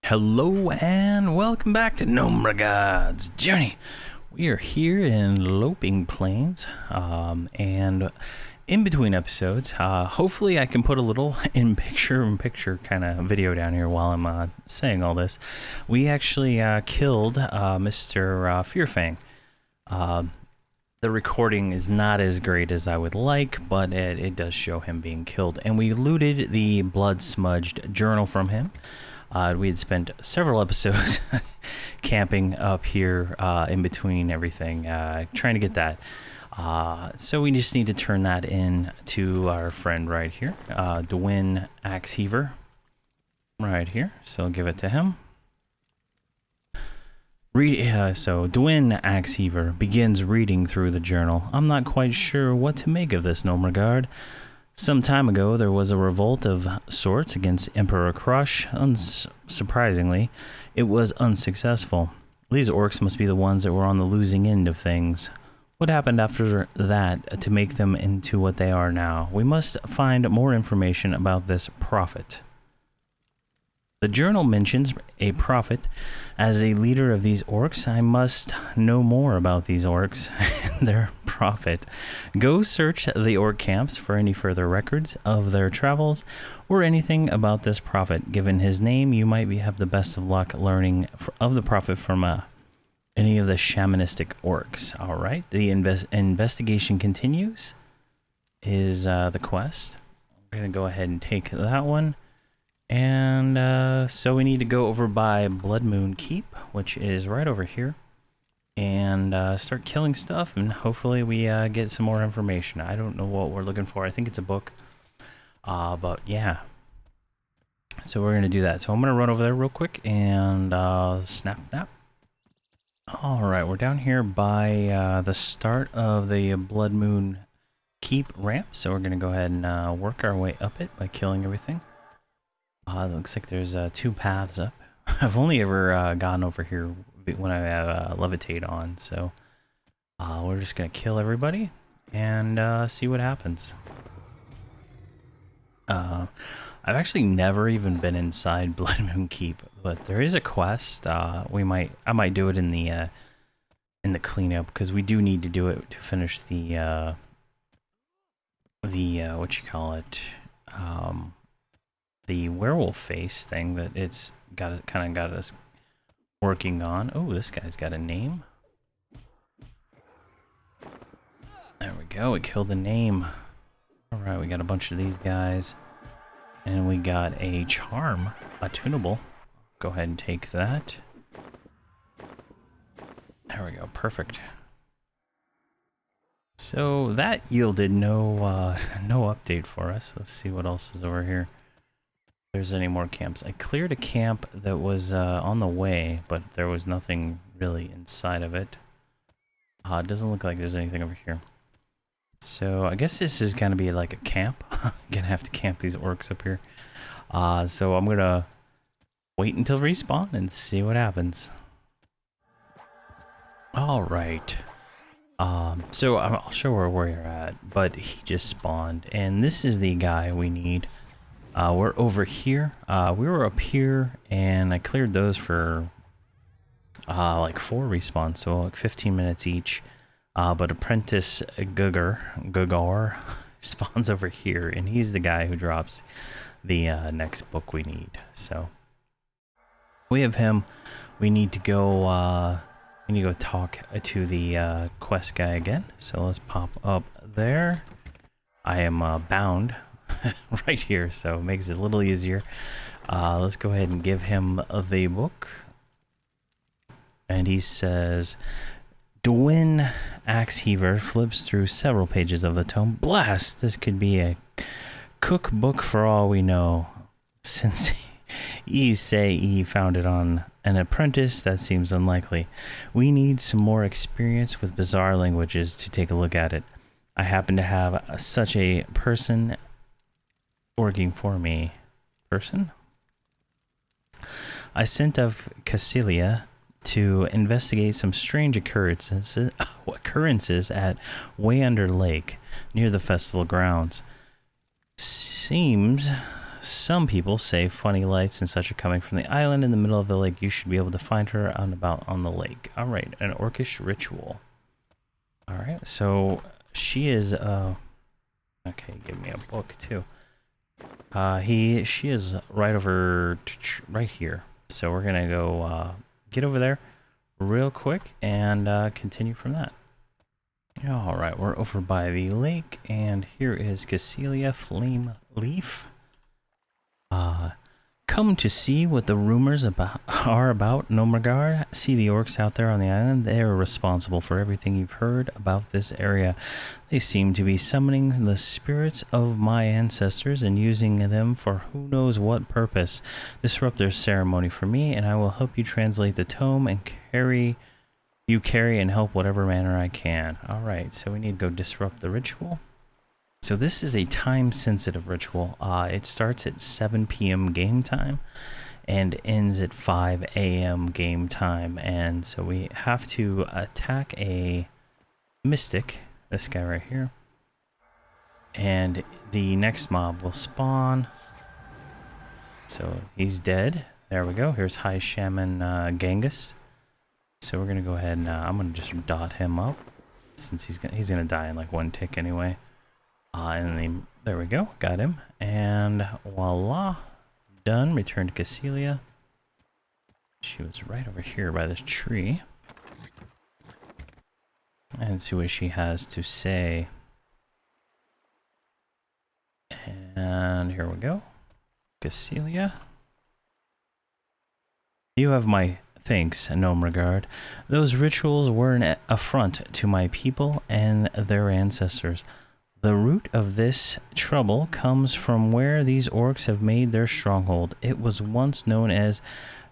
Hello and welcome back to Nomeregard's Journey. We are here in Loping Plains, and in between episodes, hopefully I can put a little in picture kind of video down here while I'm saying all this. We actually killed Mr. Fearfang. The recording is not as great as I would like, but it does show him being killed. And we looted the blood-smudged journal from him. We had spent several episodes camping up here in between everything, trying to get that. So we just need to turn that in to our friend right here, Dwyn Axeheaver, right here. So I'll give it to him. So Dwyn Axeheaver begins reading through the journal. I'm not quite sure what to make of this, Nomeregard. Some time ago, there was a revolt of sorts against Emperor Crush. Unsurprisingly, it was unsuccessful. These orcs must be the ones that were on the losing end of things. What happened after that to make them into what they are now? We must find more information about this prophet. The journal mentions a prophet as a leader of these orcs. I must know more about these orcs and their prophet. Go search the orc camps for any further records of their travels or anything about this prophet. Given his name, you might have the best of luck learning of the prophet from any of the shamanistic orcs. All right, the investigation continues is the quest. We're going to go ahead and take that one. And so we need to go over by Blood Moon Keep, which is right over here, and start killing stuff, and hopefully we get some more information. I don't know what we're looking for. I think it's a book, but yeah. So we're going to do that. So I'm going to run over there real quick and snap that. All right, we're down here by the start of the Blood Moon Keep ramp, so we're going to go ahead and work our way up it by killing everything. It looks like there's 2 paths up. I've only ever gone over here when I have levitate on, so we're just gonna kill everybody and see what happens. I've actually never even been inside Blood Moon Keep, but there is a quest. I might do it in the cleanup, because we do need to do it to finish the what you call it, the werewolf face thing that it's kind of got us working on. Oh, this guy's got a name. There we go. We killed the name. All right, we got a bunch of these guys, and we got a charm, a tunable. Go ahead and take that. There we go. Perfect. So that yielded no update for us. Let's see what else is over here. There's any more camps. I cleared a camp that was on the way, but there was nothing really inside of it. It doesn't look like there's anything over here. So I guess this is going to be like a camp. I'm going to have to camp these orcs up here. So I'm going to wait until respawn and see what happens. All right. So I'll show her where you're at, but he just spawned, and this is the guy we need. We're over here. We were up here, and I cleared those for like 4 respawns, so like 15 minutes each. But Apprentice Gugar spawns over here, and he's the guy who drops the next book we need. So we have him. We need to go. We need to go talk to the quest guy again. So let's pop up there. I am bound right here, so it makes it a little easier. Let's go ahead and give him the book. And he says, Dwyn Axeheaver flips through several pages of the tome. Blast! This could be a cookbook for all we know. Since ye say ye found it on an apprentice, that seems unlikely. We need some more experience with bizarre languages to take a look at it. I happen to have such a person working for me. Person? I sent of Cassilia to investigate some strange occurrences at Way Under Lake near the festival grounds. Seems some people say funny lights and such are coming from the island in the middle of the lake. You should be able to find her out and about on the lake. All right, an orcish ritual. All right, so she is okay, give me a book too. She is right over right here. So we're gonna go get over there real quick and continue from that. All right, we're over by the lake, and here is Cassilia Flame Leaf. Come to see what the rumors are about Nomeregard. See the orcs out there on the island. They are responsible for everything you've heard about this area. They seem to be summoning the spirits of my ancestors and using them for who knows what purpose. Disrupt their ceremony for me, and I will help you translate the tome and carry and help whatever manner I can. All right, so we need to go disrupt the ritual. So this is a time-sensitive ritual. It starts at 7 p.m. game time and ends at 5 a.m. game time. And so we have to attack a mystic, this guy right here. And the next mob will spawn. So he's dead. There we go. Here's High Shaman Genghis. So we're going to go ahead and I'm going to just dot him up, since he's gonna die in like one tick anyway. And then, there we go, got him, and voila, done. Return to Cassilia. She was right over here by this tree, and see what she has to say. And here we go, Cassilia. You have my thanks, Nomeregard. Those rituals were an affront to my people and their ancestors. The root of this trouble comes from where these orcs have made their stronghold. It was once known as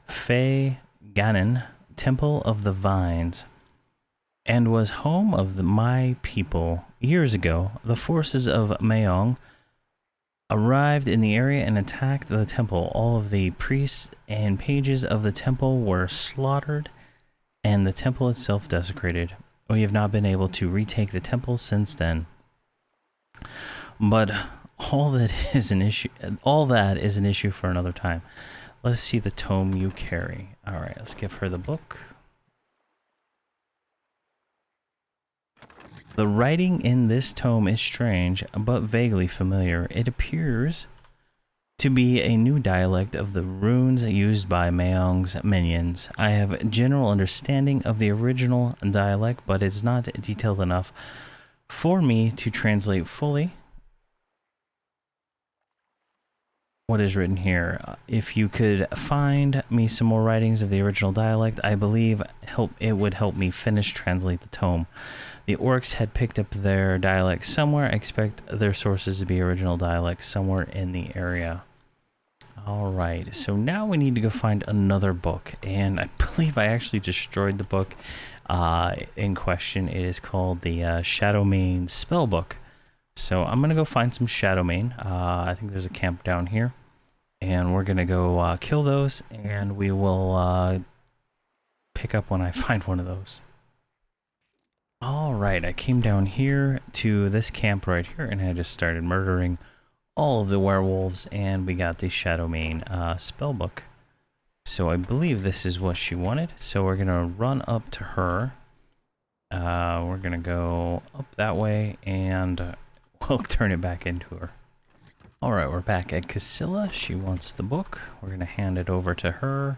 Fe Ganon, Temple of the Vines, and was home of my people. Years ago, the forces of Mayong arrived in the area and attacked the temple. All of the priests and pages of the temple were slaughtered, and the temple itself desecrated. We have not been able to retake the temple since then. But all that is an issue for another time. Let's see the tome you carry. All right, let's give her the book. The writing in this tome is strange, but vaguely familiar. It appears to be a new dialect of the runes used by Mayong's minions. I have general understanding of the original dialect, but it's not detailed enough for me to translate fully what is written here. If you could find me some more writings of the original dialect, I believe it would help me finish translate the tome. The orcs had picked up their dialect somewhere. I expect their sources to be original dialects somewhere in the area. All right, so now we need to go find another book, and I believe I actually destroyed the book in question. It is called the Shadowmane Spellbook. So I'm gonna go find some Shadowmane. I think there's a camp down here, and we're gonna go kill those, and we will pick up when I find one of those. All right, I came down here to this camp right here, and I just started murdering all of the werewolves, and we got the Shadowmane spellbook. So I believe this is what she wanted. So we're gonna run up to her. We're gonna go up that way, and we'll turn it back into her. All right, we're back at Cassilia. She wants the book. We're gonna hand it over to her.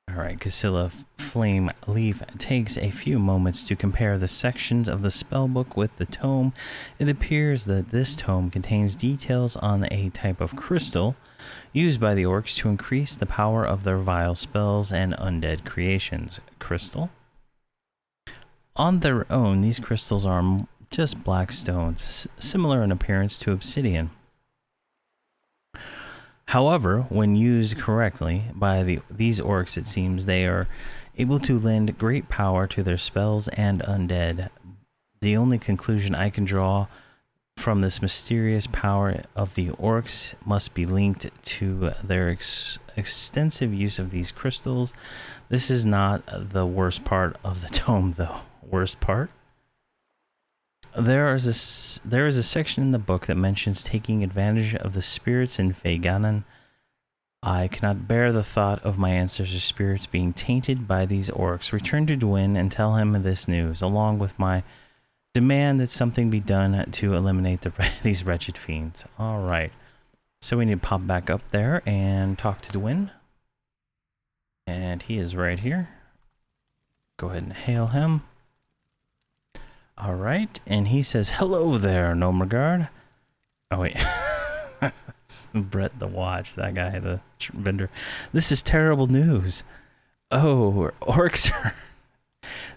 All right, Cassilia Flame Leaf takes a few moments to compare the sections of the spellbook with the tome. It appears that this tome contains details on a type of crystal used by the orcs to increase the power of their vile spells and undead creations. Crystal? On their own, these crystals are just black stones, similar in appearance to obsidian. However, when used correctly by these orcs, it seems they are able to lend great power to their spells and undead. The only conclusion I can draw from this mysterious power of the orcs must be linked to their extensive use of these crystals. This is not the worst part of the tome, though. Worst part? There is a section in the book that mentions taking advantage of the spirits in Faganan. I cannot bear the thought of my ancestors' spirits being tainted by these orcs. Return to Dwin and tell him this news, along with my demand that something be done to eliminate these wretched fiends. All right. So we need to pop back up there and talk to Dwin. And he is right here. Go ahead and hail him. All right. And he says, hello there, Nomeregard. Oh, wait. Brett the Watch, that guy, the vendor. This is terrible news. Oh, orcs are...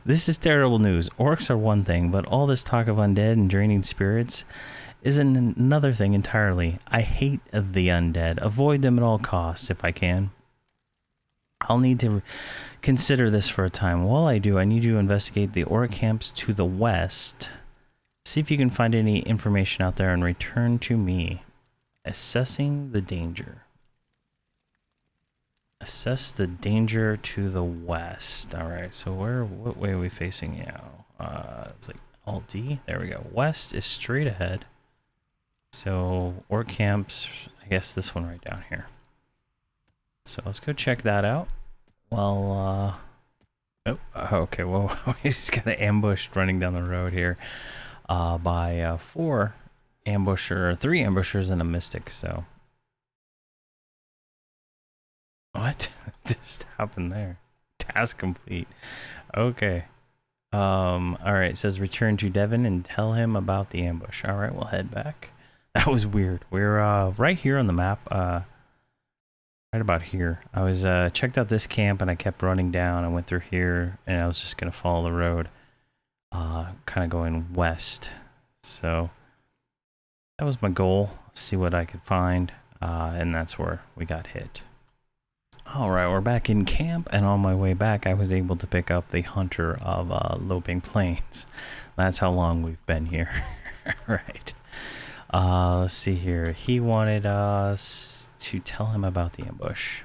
This is terrible news. Orcs are one thing, but all this talk of undead and draining spirits is another thing entirely. I hate the undead. Avoid them at all costs if I can. I'll need to consider this for a time. While I do, I need you to investigate the orc camps to the west. See if you can find any information out there and return to me. Assessing the danger. Assess the danger to the west. All right, so what way are we facing now? It's like Alt-D. There we go. West is straight ahead. So orc camps, I guess this one right down here. So let's go check that out. Well, oh, okay, well, we just got ambushed running down the road here by three ambushers and a mystic, so. What just happened there? Task complete. Okay. All right, it says return to Devon and tell him about the ambush. All right, we'll head back. That was weird. We're right here on the map, right about here. I was checked out this camp and I kept running down. I went through here and I was just gonna follow the road, kind of going west. So that was my goal. See what I could find, and that's where we got hit. All right, we're back in camp, and on my way back, I was able to pick up the Hunter of Loping Plains. That's how long we've been here. Right. Let's see here. He wanted us to tell him about the ambush.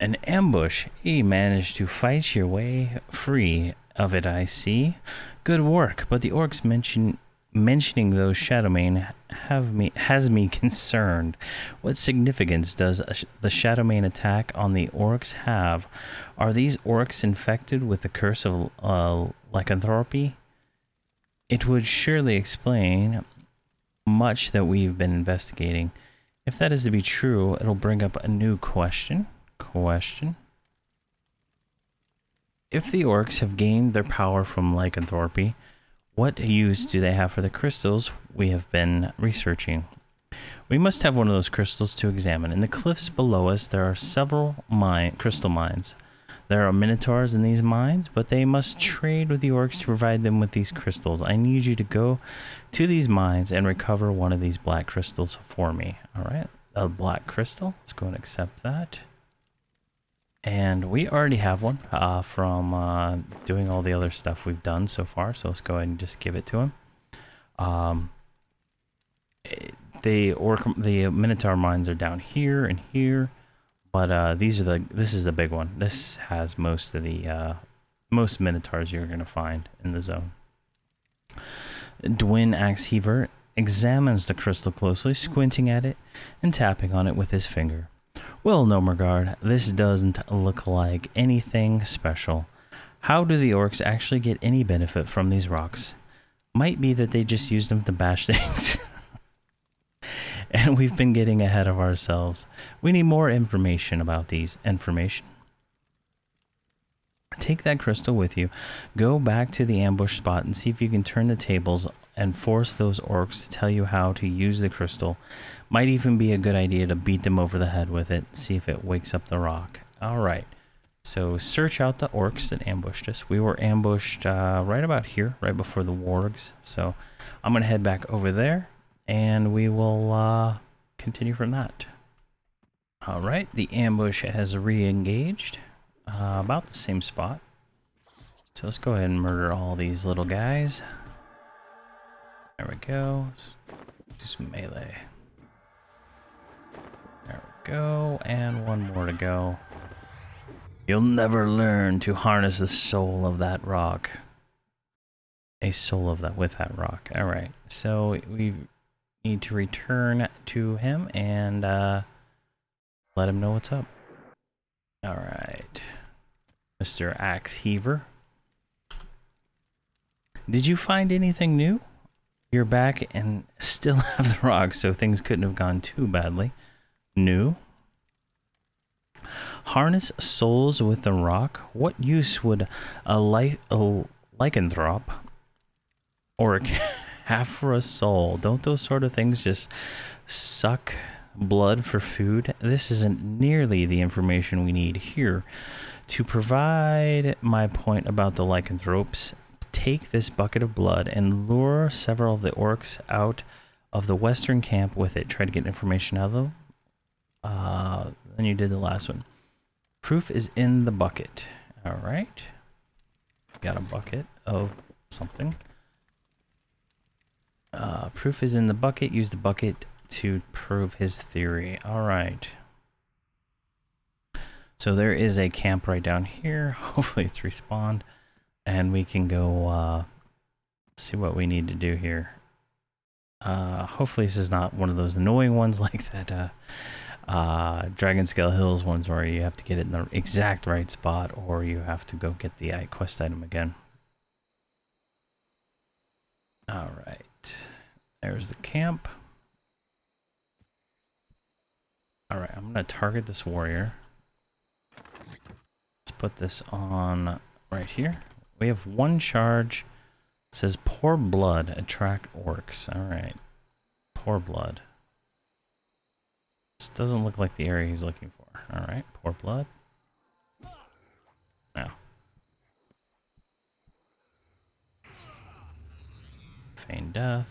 An ambush? He managed to fight your way free of it, I see. Good work, but the orcs mentioning those Shadowmane has me concerned. What significance does the Shadowmane attack on the orcs have? Are these orcs infected with the curse of lycanthropy? It would surely explain much that we've been investigating. If that is to be true, it'll bring up a new question. If the orcs have gained their power from lycanthropy, what use do they have for the crystals we have been researching? We must have one of those crystals to examine. In the cliffs below us, there are several crystal mines. There are minotaurs in these mines, but they must trade with the orcs to provide them with these crystals. I need you to go to these mines and recover one of these black crystals for me. All right, a black crystal. Let's go and accept that. And we already have one from doing all the other stuff we've done so far. So let's go ahead and just give it to him. The Minotaur mines are down here and here, but this is the big one. This has most of the most Minotaurs you're gonna find in the zone. Dwin Axeheaver examines the crystal closely, squinting at it and tapping on it with his finger. Well, Nomeregard, this doesn't look like anything special. How do the orcs actually get any benefit from these rocks? Might be that they just use them to bash things. And we've been getting ahead of ourselves. We need more information about these. Take that crystal with you. Go back to the ambush spot and see if you can turn the tables and force those orcs to tell you how to use the crystal. Might even be a good idea to beat them over the head with it. See if it wakes up the rock. All right. So search out the orcs that ambushed us. We were ambushed right about here, right before the wargs. So I'm going to head back over there and we will continue from that. All right. The ambush has re-engaged. About the same spot. So let's go ahead and murder all these little guys. There we go. Let's do some melee. There we go. And one more to go. You'll never learn to harness the soul of that rock. a soul of that with that rock. All right, so we need to return to him and let him know what's up. All right, Mr. Axe Heaver. Did you find anything new? You're back and still have the rock, so things couldn't have gone too badly. New. Harness souls with the rock? What use would a lycanthrope or a half for a soul? Don't those sort of things just suck blood for food? This isn't nearly the information we need here. To provide my point about the lycanthropes, take this bucket of blood and lure several of the orcs out of the western camp with it. Try to get information out of them. Then you did the last one. Proof is in the bucket. All right. Got a bucket of something. Proof is in the bucket. Use the bucket to prove his theory. All right. So there is a camp right down here. Hopefully it's respawned. And we can go see what we need to do here. Hopefully this is not one of those annoying ones like that Dragonscale Hills ones where you have to get it in the exact right spot, or you have to go get the quest item again. All right, there's the camp. All right, I'm gonna target this warrior. Let's put this on right here. We have one charge. It says pour blood, attract orcs. All right, pour blood. This doesn't look like the area he's looking for. All right, pour blood. Now. Feign death.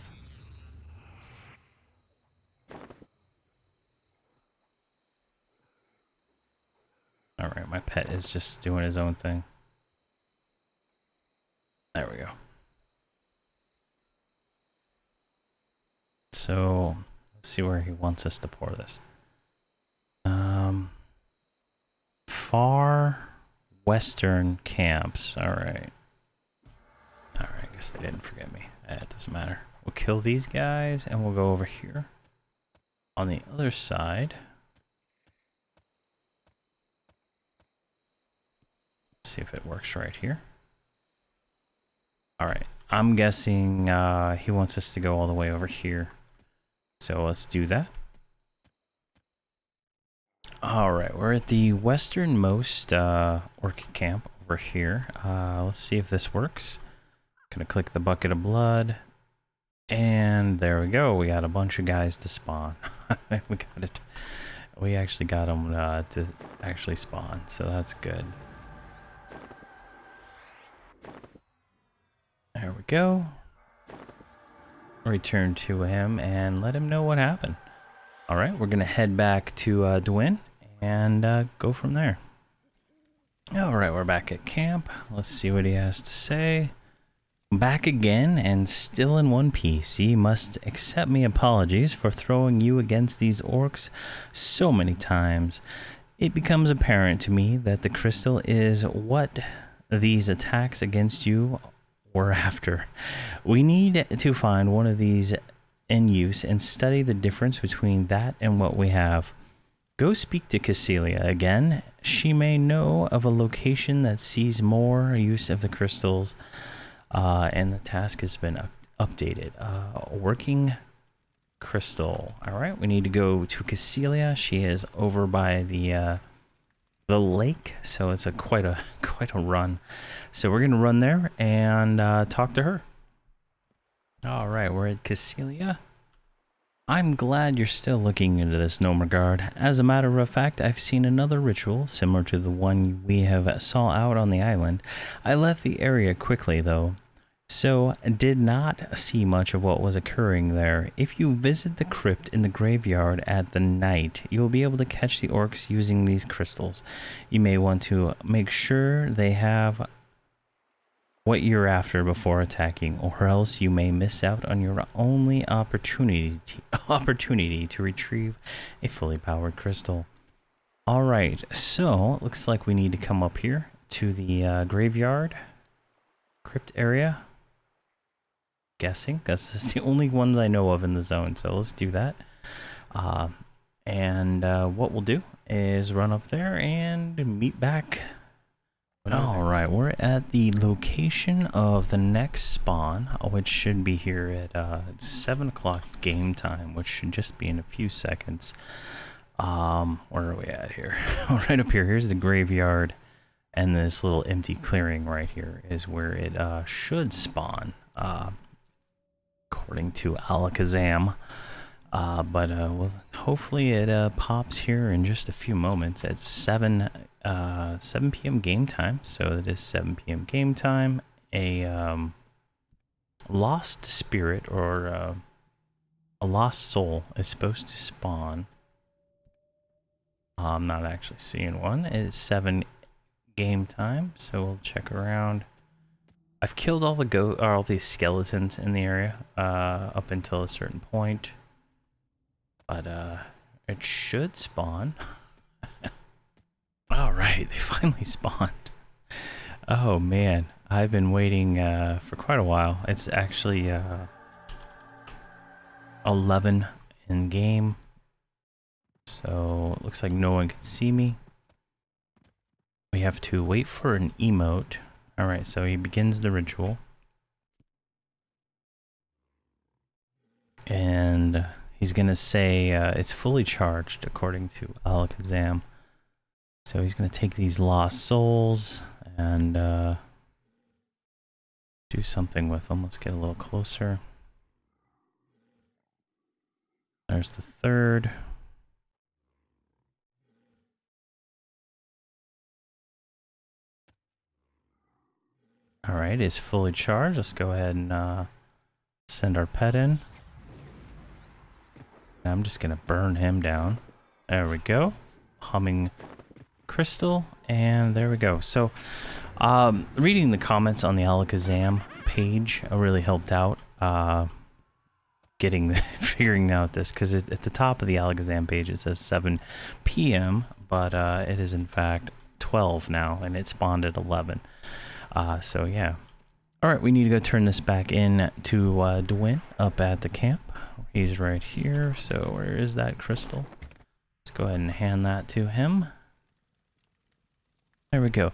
All right, my pet is just doing his own thing. There we go. So let's see where he wants us to pour this. Far western camps. All right. All right. I guess they didn't forget me. It doesn't matter. We'll kill these guys and we'll go over here on the other side. See if it works right here. All right. I'm guessing he wants us to go all the way over here. So let's do that. All right, we're at the westernmost orc camp over here. Let's see if this works. Gonna click the bucket of blood, and there we go. We got a bunch of guys to spawn. We got it. We actually got them to actually spawn, so that's good. There we go. Return to him and let him know what happened. All right, we're gonna head back to Dwyn and go from there. All right, we're back at camp. Let's see what he has to say. Back again and still in one piece. You must accept me apologies for throwing you against these orcs so many times. It becomes apparent to me that the crystal is what these attacks against you were after. We need to find one of these in use and study the difference between that and what we have. Go speak to Cassilia again. She may know of a location that sees more use of the crystals, and the task has been updated. Working crystal. All right, we need to go to Cassilia. She is over by the lake, so it's quite a run. So we're gonna run there and talk to her. All right, we're at Cassilia. I'm glad you're still looking into this, Nomeregard. As a matter of fact, I've seen another ritual similar to the one we have saw out on the island. I left the area quickly, though, so did not see much of what was occurring there. If you visit the crypt in the graveyard at the night, you'll be able to catch the orcs using these crystals. You may want to make sure they have what you're after before attacking, or else you may miss out on your only opportunity to retrieve a fully powered crystal. All right, so it looks like we need to come up here to the graveyard crypt area. guessing, because it's the only ones I know of in the zone. So let's do that. And what we'll do is run up there and meet back. All right, we're at the location of the next spawn, which should be here at 7 o'clock game time, which should just be in a few seconds. Where are we at here? Right up here. Here's the graveyard, and this little empty clearing right here is where it should spawn, according to Alakazam. But well, hopefully it pops here in just a few moments at 7 p.m. game time. So it is 7 p.m. game time. A lost spirit or a lost soul is supposed to spawn. I'm not actually seeing one. It's 7 game time, so we'll check around. I've killed all the skeletons in the area up until a certain point. But it should spawn. All right, they finally spawned. Oh man, I've been waiting for quite a while. It's actually 11 in game, so it looks like no one can see me. We have to wait for an emote. All right, so he begins the ritual, and he's gonna say it's fully charged according to Alakazam. So he's gonna take these lost souls and do something with them. Let's get a little closer. There's the third. All right, it's fully charged. Let's go ahead and send our pet in. I'm just gonna burn him down. There we go. Humming crystal, and there we go. So reading the comments on the Alakazam page really helped out figuring out this, because at the top of the Alakazam page it says 7 p.m. but it is in fact 12 now, and it spawned at 11. So yeah. All right, we need to go turn this back in to Dwyn up at the camp. He's right here. So where is that crystal? Let's go ahead and hand that to him. There we go.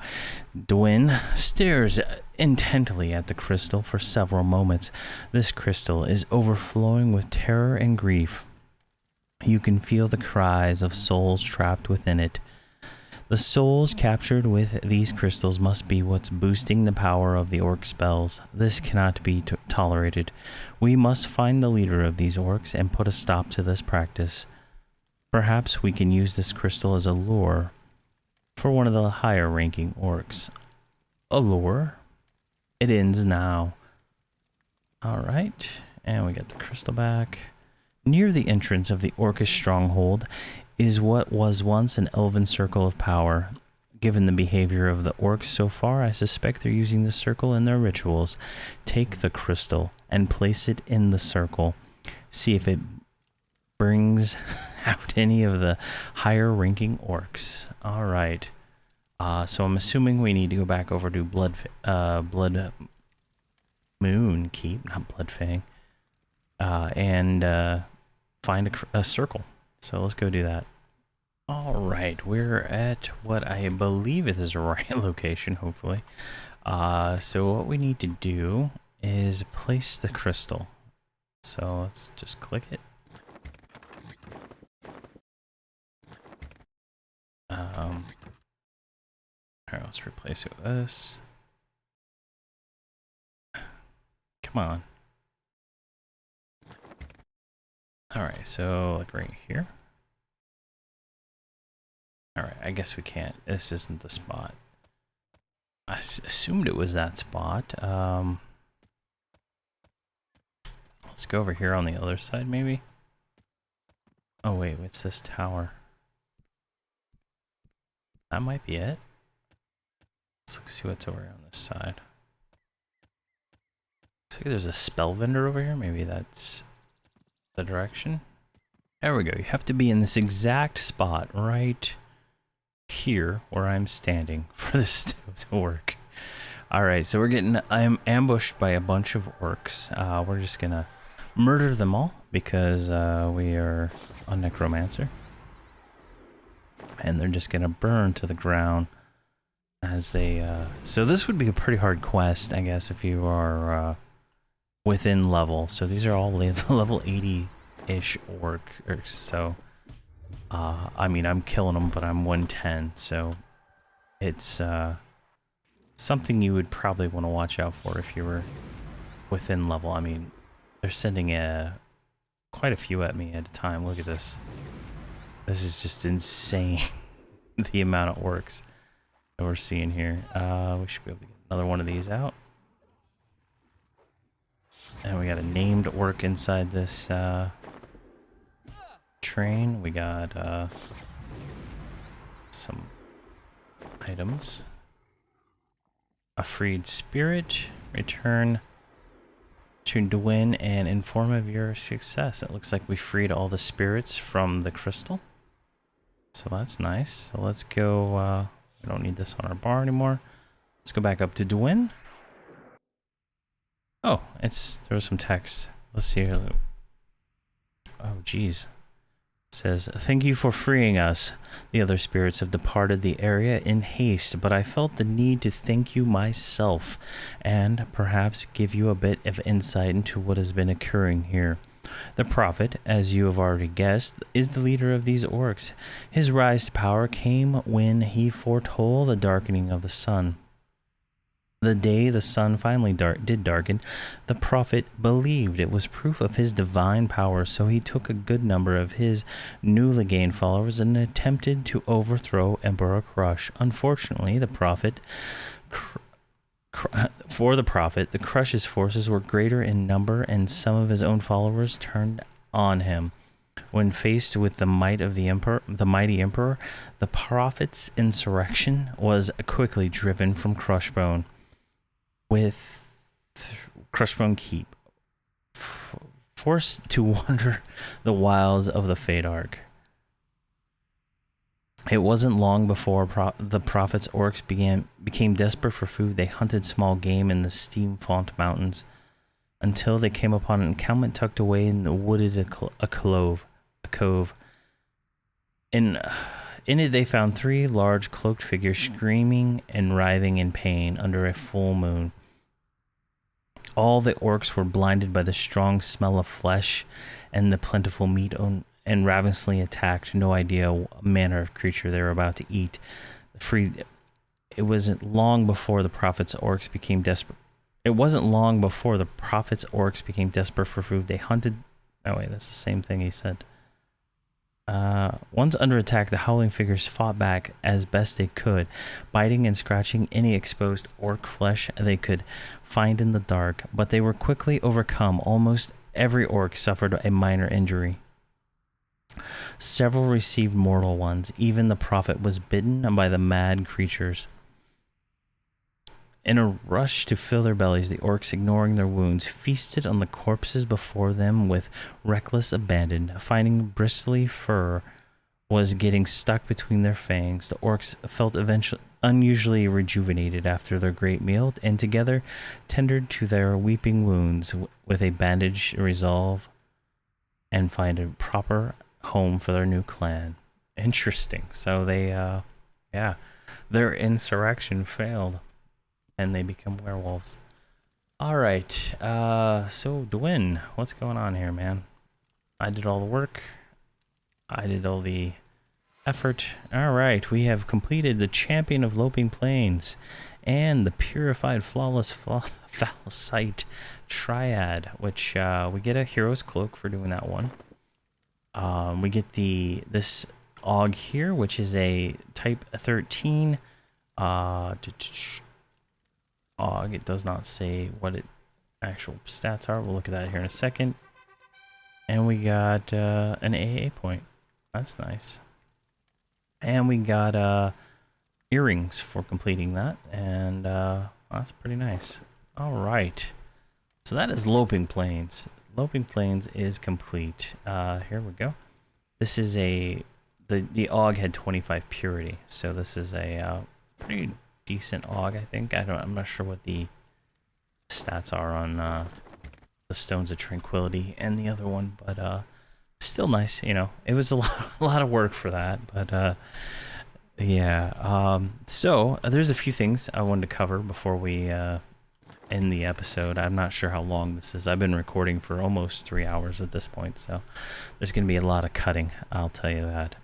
Dwyn stares intently at the crystal for several moments. This crystal is overflowing with terror and grief. You can feel the cries of souls trapped within it. The souls captured with these crystals must be what's boosting the power of the orc spells. This cannot be tolerated. We must find the leader of these orcs and put a stop to this practice. Perhaps we can use this crystal as a lure for one of the higher ranking orcs. A lure? It ends now. Alright, and we get the crystal back. Near the entrance of the orcish stronghold is what was once an elven circle of power. Given the behavior of the orcs so far, I suspect they're using the circle in their rituals. Take the crystal and place it in the circle. See if it brings out any of the higher ranking orcs. All right. So I'm assuming we need to go back over to Blood Moon Keep, not Bloodfang, and find a circle. So let's go do that. All right, we're at what I believe is the right location, hopefully. So what we need to do is place the crystal. So let's just click it. All right, let's replace it with this. Come on. All right, so like right here. All right, I guess we can't. This isn't the spot. I assumed it was that spot. Let's go over here on the other side, maybe. Oh wait, what's this tower? That might be it. Let's see what's over on this side. Looks like there's a spell vendor over here. Maybe that's the direction. There we go. You have to be in this exact spot right here where I'm standing for this to work. Alright, so I'm ambushed by a bunch of orcs. We're just gonna murder them all because we are a necromancer. And they're just gonna burn to the ground as they, so this would be a pretty hard quest, I guess, if you are within level. So these are all level 80-ish orcs, so, I mean, I'm killing them, but I'm 110, so it's, something you would probably want to watch out for if you were within level. I mean, they're sending quite a few at me at a time. Look at this. This is just insane, the amount of orcs that we're seeing here. We should be able to get another one of these out. And we got a named orc inside this train. We got some items. A freed spirit. Return to Dwin and inform of your success. It looks like we freed all the spirits from the crystal. So that's nice. So let's go. We don't need this on our bar anymore. Let's go back up to Dwin. Oh, there was some text. Let's see here. Oh, geez. Says, thank you for freeing us. The other spirits have departed the area in haste, but I felt the need to thank you myself and perhaps give you a bit of insight into what has been occurring here. The prophet, as you have already guessed, is the leader of these orcs. His rise to power came when he foretold the darkening of the sun. The day the sun finally did darken, the prophet believed it was proof of his divine power, so he took a good number of his newly gained followers and attempted to overthrow Emperor Crush. Unfortunately, the prophet, the Crush's forces were greater in number, and some of his own followers turned on him. When faced with the might of the mighty emperor, the prophet's insurrection was quickly driven from Crushbone. With Crushbone Keep, forced to wander the wilds of the Fade Arc. It wasn't long before the prophet's orcs became desperate for food. They hunted small game in the Steamfont Mountains until they came upon an encampment tucked away in the wooded cove. In it, they found three large cloaked figures screaming and writhing in pain under a full moon. All the orcs were blinded by the strong smell of flesh and the plentiful meat and ravenously attacked, no idea what manner of creature they were about to eat. It wasn't long before the prophet's orcs became desperate. It wasn't long before the prophet's orcs became desperate for food. They hunted. Oh wait, that's the same thing he said. Once under attack, the howling figures fought back as best they could, biting and scratching any exposed orc flesh they could find in the dark, but they were quickly overcome. Almost every orc suffered a minor injury. Several received mortal ones. Even the prophet was bitten by the mad creatures. In a rush to fill their bellies, the orcs, ignoring their wounds, feasted on the corpses before them with reckless abandon. Finding bristly fur was getting stuck between their fangs, the orcs felt unusually rejuvenated after their great meal, and together tended to their weeping wounds with a bandaged resolve and find a proper home for their new clan. Interesting. So they, yeah, their insurrection failed. And they become werewolves. Alright, so Dwin, what's going on here, man? I did all the work. I did all the effort. Alright, we have completed the Champion of Loping Plains and the Purified Flawless Falsite Triad, which we get a Hero's Cloak for doing that one. We get this Og here, which is a Type 13. It does not say what its actual stats are. We'll look at that here in a second. And we got an AA point. That's nice. And we got earrings for completing that. And that's pretty nice. All right. So that is Loping Plains. Loping Plains is complete. Here we go. This is the Og had 25 purity. So this is a pretty decent AUG, I think. I'm not sure what the stats are on the Stones of Tranquility and the other one, but still nice, you know. It was a lot of work for that, but yeah. So there's a few things I wanted to cover before we end the episode. I'm not sure how long this is. I've been recording for almost 3 hours at this point, so there's going to be a lot of cutting, I'll tell you that.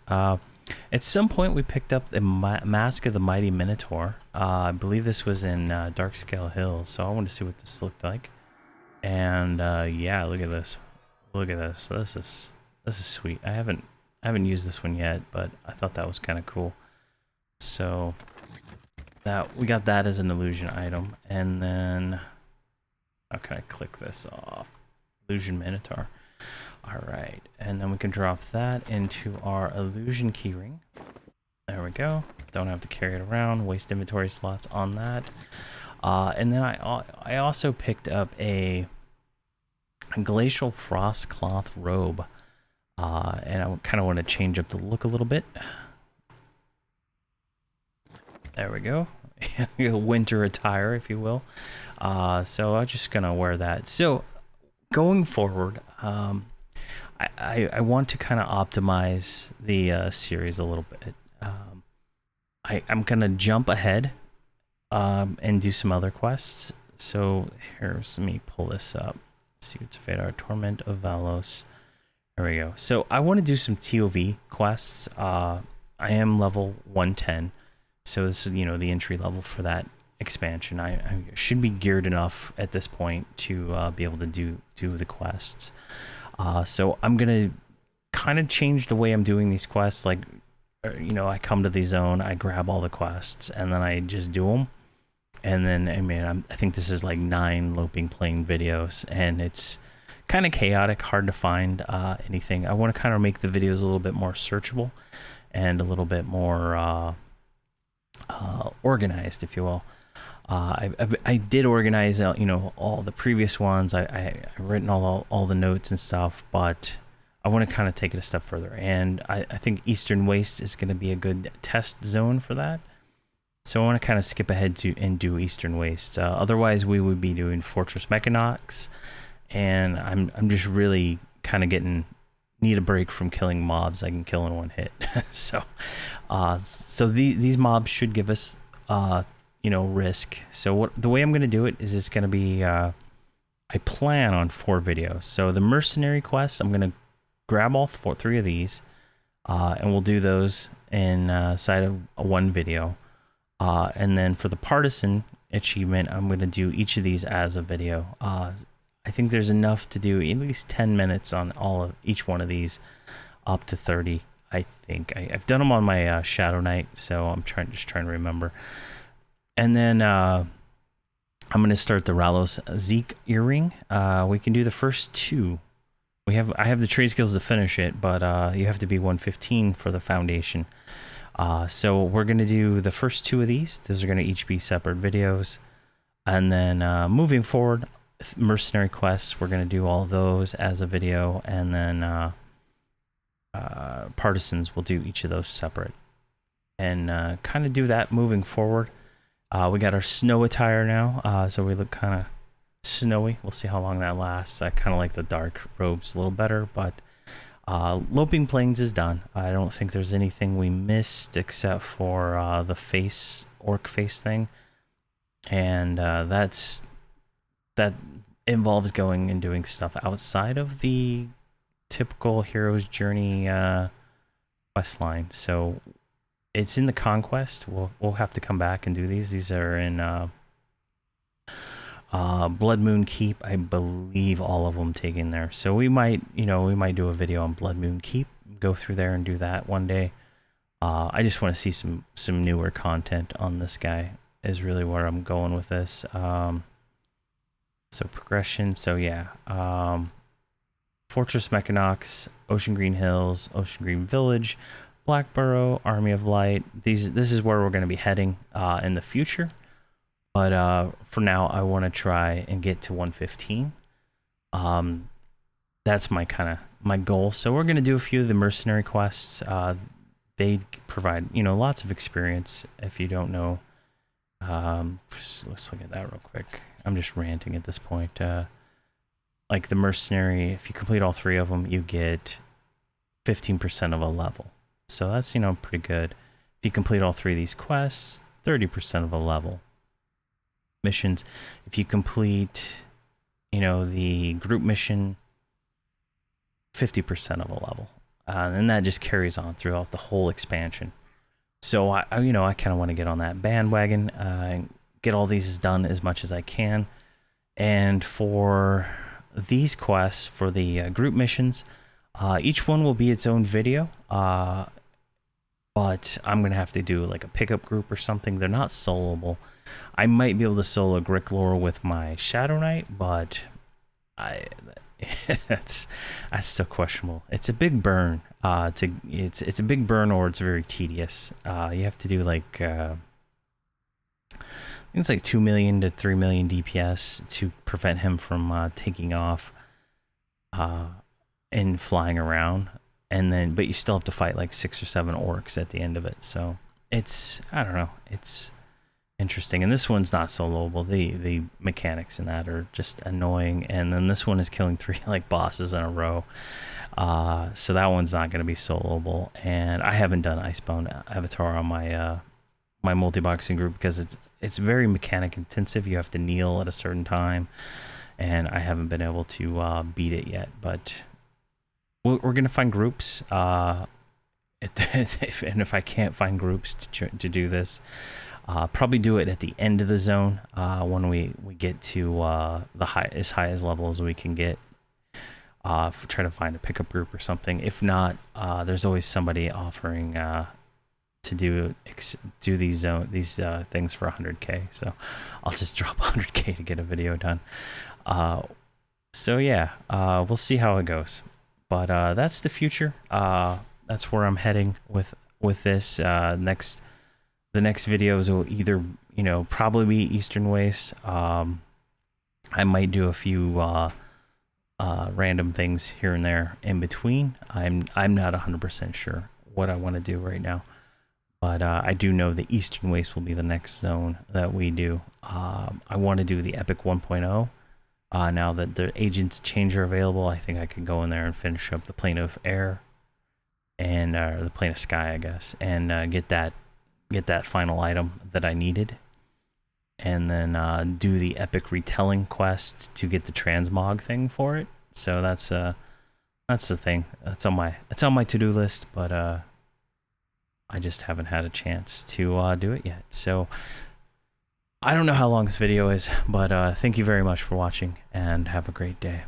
At some point, we picked up the Mask of the Mighty Minotaur. I believe this was in Darkscale Hills, so I wanted to see what this looked like. And yeah, look at this. Look at this. So this is sweet. I haven't used this one yet, but I thought that was kind of cool. So that we got that as an illusion item, and then how can I click this off? Illusion Minotaur. All right, and then we can drop that into our illusion keyring. There we go. Don't have to carry it around. Waste inventory slots on that. And then I also picked up a glacial frost cloth robe, and I kind of want to change up the look a little bit. There we go. Winter attire, if you will. So I'm just gonna wear that. So going forward, I want to kind of optimize the series a little bit. I'm gonna jump ahead and do some other quests. So let me pull this up. Let's see what's Vadar, Torment of Valos. There we go. So I want to do some TOV quests. I am level 110. So this is, you know, the entry level for that expansion. I should be geared enough at this point to be able to do the quests. So I'm gonna kind of change the way I'm doing these quests. Like, you know, I come to the zone, I grab all the quests, and then I just do them. And then, I mean, I think this is like 9 Loping Plain videos, and it's kind of chaotic, hard to find anything. I want to kind of make the videos a little bit more searchable and a little bit more organized, if you will. I did organize, you know, all the previous ones. I written all the notes and stuff, but I want to kind of take it a step further. And I think Eastern Waste is going to be a good test zone for that. So I want to kind of skip ahead and do Eastern Waste. Otherwise, we would be doing Fortress Mechanox, and I'm just really kind of need a break from killing mobs I can kill in one hit. So these mobs should give us you know, risk. So the way I'm going to do it is it's going to be I plan on 4 videos. So the mercenary quests, I'm going to grab all 3 of these, and we'll do those inside of one video. And then for the partisan achievement, I'm going to do each of these as a video. I think there's enough to do at least 10 minutes on each one of these, up to 30. I think I've done them on my Shadow Knight, so I'm just trying to remember. And then I'm going to start the Ralos Zeke earring. We can do the first 2. I have the trade skills to finish it, but you have to be 115 for the foundation. So we're going to do the first 2 of these. Those are going to each be separate videos. And then moving forward, mercenary quests, we're going to do all those as a video. And then partisans, we'll do each of those separate. And kind of do that moving forward. We got our snow attire now, so we look kind of snowy. We'll see how long that lasts. I kind of like the dark robes a little better, but Loping Plains is done. I don't think there's anything we missed except for the orc face thing, and that involves going and doing stuff outside of the typical hero's journey quest line. So it's in the conquest. We'll have to come back and do these. These are in Blood Moon Keep, I believe all of them take in there. So we might do a video on Blood Moon Keep, go through there and do that one day. I just want to see some newer content on this guy is really where I'm going with this. So progression. So yeah, Fortress Mechanox, Ocean Green Hills, Ocean Green Village, Blackborough, Army of Light. This is where we're going to be heading in the future. But for now, I want to try and get to 115. That's my goal. So we're going to do a few of the mercenary quests. They provide, lots of experience if you don't know Let's look at that real quick. I'm just ranting at this point. Like the mercenary, if you complete all 3 of them, you get 15% of a level. So that's, you know, pretty good. If you complete all 3 of these quests, 30% of a level. Missions, if you complete, you know, the group mission, 50% of a level. And that just carries on throughout the whole expansion. So I kind of want to get on that bandwagon, get all these done as much as I can. And for these quests, for the group missions, each one will be its own video. But I'm going to have to do like a pickup group or something. They're not soloable. I might be able to solo Gricklore with my Shadow Knight, but that's still questionable. It's a big burn. It's a big burn, or it's very tedious. You have to do like I think it's like 2 million to 3 million DPS to prevent him from taking off and flying around. And then, but you still have to fight like 6 or 7 orcs at the end of it. So it's, I don't know, it's interesting. And this one's not soloable. The mechanics in that are just annoying. And then this one is killing 3 like bosses in a row. So that one's not going to be soloable. And I haven't done Icebound Avatar on my my multi-boxing group because it's very mechanic intensive. You have to kneel at a certain time, and I haven't been able to beat it yet. But we're gonna find groups, and if I can't find groups to do this, probably do it at the end of the zone when we get to as high as level as we can get. Try to find a pickup group or something. If not, there's always somebody offering to do these things for 100k. So I'll just drop 100k to get a video done. So yeah, we'll see how it goes. But that's the future. That's where I'm heading with this. The next videos will either, you know, probably be Eastern Waste. I might do a few random things here and there in between. I'm not 100% sure what I want to do right now, but I do know the Eastern Waste will be the next zone that we do. I want to do the Epic 1.0. Now that the agents change are available, I think I can go in there and finish up the plane of air and the plane of sky, I guess, and get that final item that I needed, and then do the epic retelling quest to get the transmog thing for it. So that's the thing. It's on my to-do list, but I just haven't had a chance to do it yet. So I don't know how long this video is, but thank you very much for watching, and have a great day.